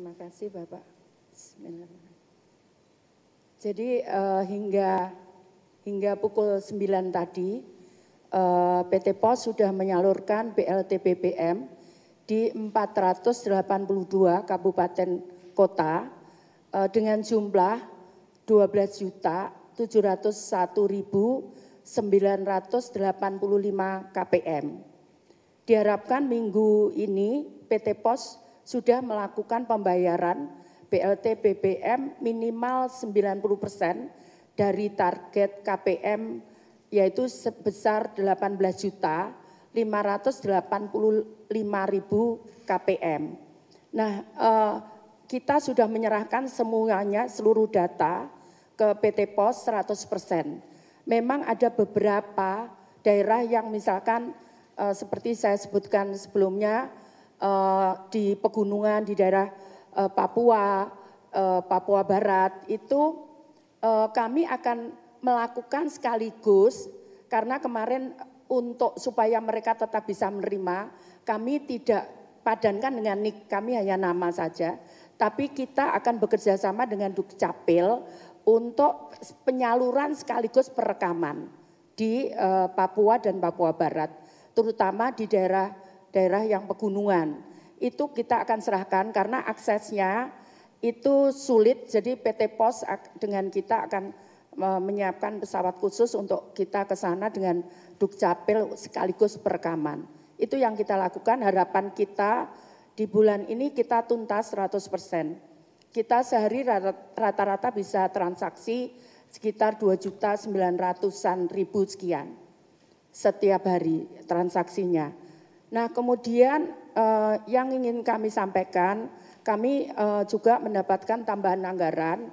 Terima kasih Bapak. Bismillahirrahmanirrahim. Jadi hingga pukul 9 tadi PT POS sudah menyalurkan BLT BBM di 482 kabupaten kota dengan jumlah 12.701.985 KPM. Diharapkan minggu ini PT POS sudah melakukan pembayaran BLT BBM minimal 90% dari target KPM yaitu sebesar 18.585.000 KPM. Nah, kita sudah menyerahkan semuanya seluruh data ke PT POS 100%. Memang ada beberapa daerah yang misalkan seperti saya sebutkan sebelumnya di pegunungan di daerah Papua Barat itu kami akan melakukan sekaligus karena kemarin untuk supaya mereka tetap bisa menerima kami tidak padankan dengan NIK, kami hanya nama saja, tapi kita akan bekerja sama dengan Dukcapil untuk penyaluran sekaligus perekaman di Papua dan Papua Barat, terutama di daerah yang pegunungan. Itu kita akan serahkan karena aksesnya itu sulit, jadi PT POS dengan kita akan menyiapkan pesawat khusus untuk kita ke sana dengan Dukcapil sekaligus perekaman. Itu yang kita lakukan, harapan kita di bulan ini kita tuntas 100%. Kita sehari rata-rata bisa transaksi sekitar 2.900.000 sekian setiap hari transaksinya. Nah kemudian yang ingin kami sampaikan, kami juga mendapatkan tambahan anggaran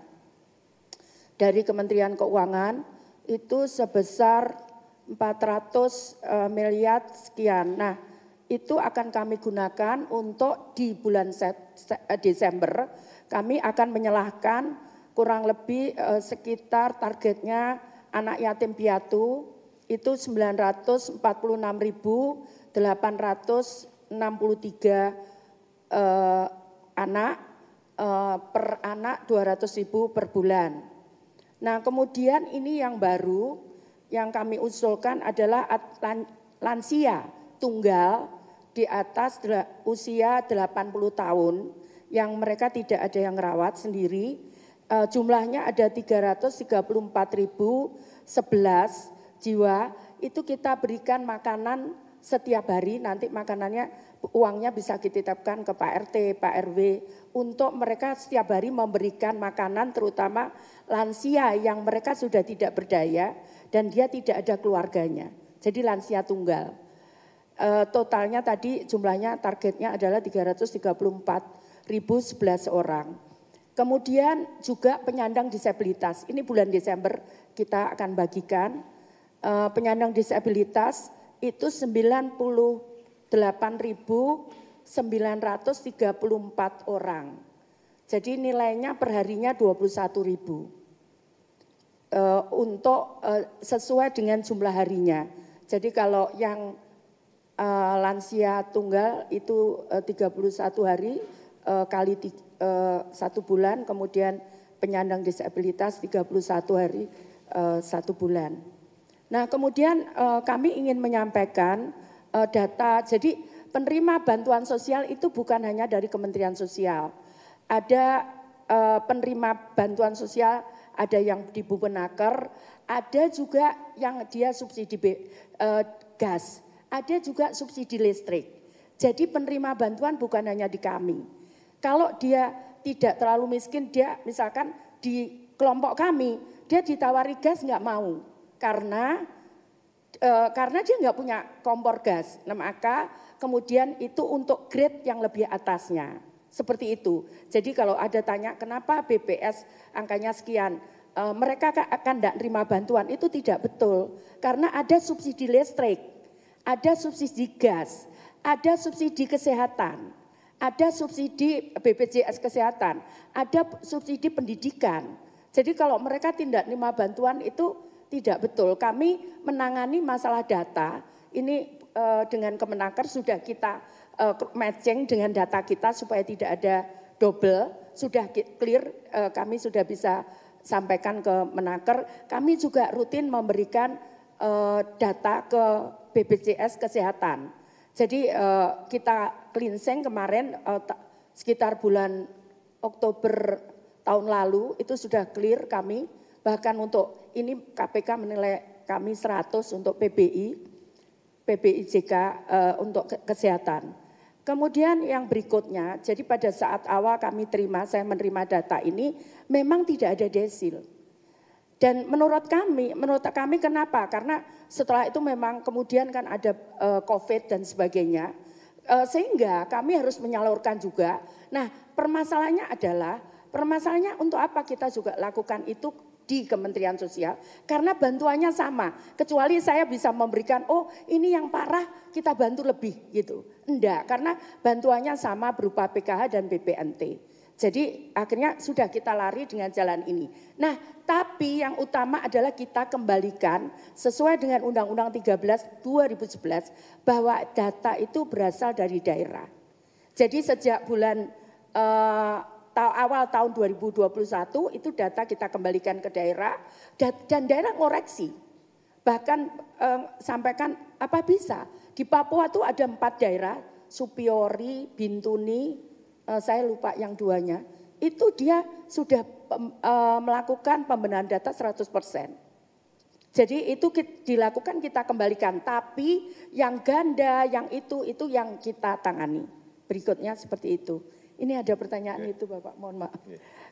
dari Kementerian Keuangan itu sebesar 400 miliar sekian. Nah itu akan kami gunakan untuk di bulan Desember kami akan menyalurkan kurang lebih sekitar targetnya anak yatim piatu itu 946.863 anak per anak 200.000 per bulan. Nah kemudian ini yang baru yang kami usulkan adalah lansia tunggal di atas usia 80 tahun yang mereka tidak ada yang rawat sendiri. Jumlahnya ada 334.011 jiwa, itu kita berikan makanan setiap hari, nanti makanannya uangnya bisa dititipkan ke Pak RT, Pak RW untuk mereka setiap hari memberikan makanan terutama lansia yang mereka sudah tidak berdaya dan dia tidak ada keluarganya. Jadi lansia tunggal. Totalnya tadi jumlahnya targetnya adalah 334.011 orang. Kemudian juga penyandang disabilitas. Ini bulan Desember kita akan bagikan penyandang disabilitas itu 98.934 orang. Jadi nilainya perharinya 21.000 untuk sesuai dengan jumlah harinya. Jadi kalau yang lansia tunggal itu 31 hari kali 1 bulan, kemudian penyandang disabilitas 31 hari 1 bulan. Nah kemudian kami ingin menyampaikan data, jadi penerima bantuan sosial itu bukan hanya dari Kementerian Sosial. Ada penerima bantuan sosial, ada yang di Bupenaker, ada juga yang dia subsidi gas, ada juga subsidi listrik. Jadi penerima bantuan bukan hanya di kami. Kalau dia tidak terlalu miskin, dia misalkan di kelompok kami, dia ditawari gas nggak mau. Karena dia nggak punya kompor gas, nah, maka kemudian itu untuk grade yang lebih atasnya, seperti itu. Jadi kalau ada tanya kenapa BPS angkanya sekian, mereka akan tidak terima bantuan, itu tidak betul. Karena ada subsidi listrik, ada subsidi gas, ada subsidi kesehatan, ada subsidi BPJS Kesehatan, ada subsidi pendidikan. Jadi kalau mereka tidak terima bantuan itu tidak betul. Kami menangani masalah data, ini dengan Kemenaker sudah kita matching dengan data kita supaya tidak ada double, sudah clear, kami sudah bisa sampaikan ke Menaker. Kami juga rutin memberikan data ke BPJS Kesehatan. Jadi kita cleansing kemarin sekitar bulan Oktober tahun lalu itu sudah clear kami, bahkan untuk ini KPK menilai kami 100 untuk PBIJK untuk kesehatan. Kemudian yang berikutnya, jadi pada saat awal saya menerima data ini memang tidak ada desil. Dan menurut kami kenapa? Karena setelah itu memang kemudian kan ada COVID dan sebagainya, sehingga kami harus menyalurkan juga. Nah permasalahannya untuk apa kita juga lakukan itu di Kementerian Sosial? Karena bantuannya sama, kecuali saya bisa memberikan, oh ini yang parah kita bantu lebih gitu. Enggak, karena bantuannya sama berupa PKH dan BPNT. Jadi akhirnya sudah kita lari dengan jalan ini. Nah tapi yang utama adalah kita kembalikan sesuai dengan Undang-Undang 13 2011 bahwa data itu berasal dari daerah. Jadi sejak bulan awal tahun 2021 itu data kita kembalikan ke daerah dan daerah ngoreksi. Bahkan sampaikan apa bisa. Di Papua itu ada 4 daerah, Supiori, Bintuni, saya lupa yang 2-nya, itu dia sudah melakukan pembenahan data 100%. Jadi itu dilakukan kita kembalikan, tapi yang ganda, yang itu yang kita tangani. Berikutnya seperti itu. Ini ada pertanyaan itu Bapak, mohon maaf.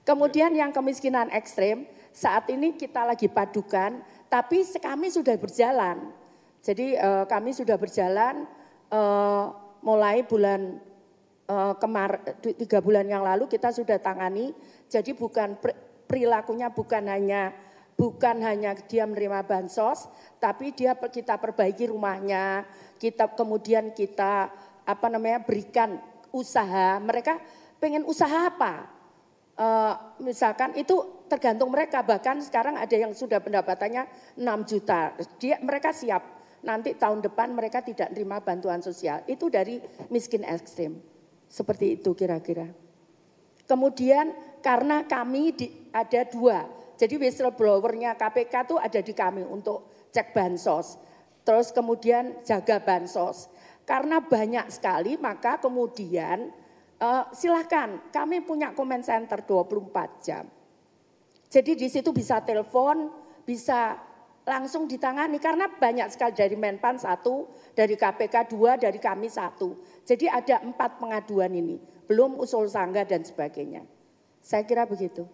Kemudian yang kemiskinan ekstrem, saat ini kita lagi padukan, tapi kami sudah berjalan. Jadi kami sudah berjalan mulai bulan 3 bulan yang lalu kita sudah tangani. Jadi perilakunya bukan hanya dia menerima bansos, tapi kita perbaiki rumahnya, kemudian kita berikan usaha. Mereka pengen usaha apa? Misalkan itu tergantung mereka, bahkan sekarang ada yang sudah pendapatannya 6 juta. Mereka siap, nanti tahun depan mereka tidak menerima bantuan sosial. Itu dari miskin ekstrim. Seperti itu kira-kira. Kemudian karena kami ada 2, jadi whistleblower-nya KPK itu ada di kami untuk cek bansos. Terus kemudian jaga bansos. Karena banyak sekali maka kemudian silakan kami punya comment center 24 jam. Jadi di situ bisa telepon, bisa langsung ditangani karena banyak sekali dari Menpan 1, dari KPK 2, dari kami 1. Jadi ada 4 pengaduan ini, belum usul sangga dan sebagainya. Saya kira begitu.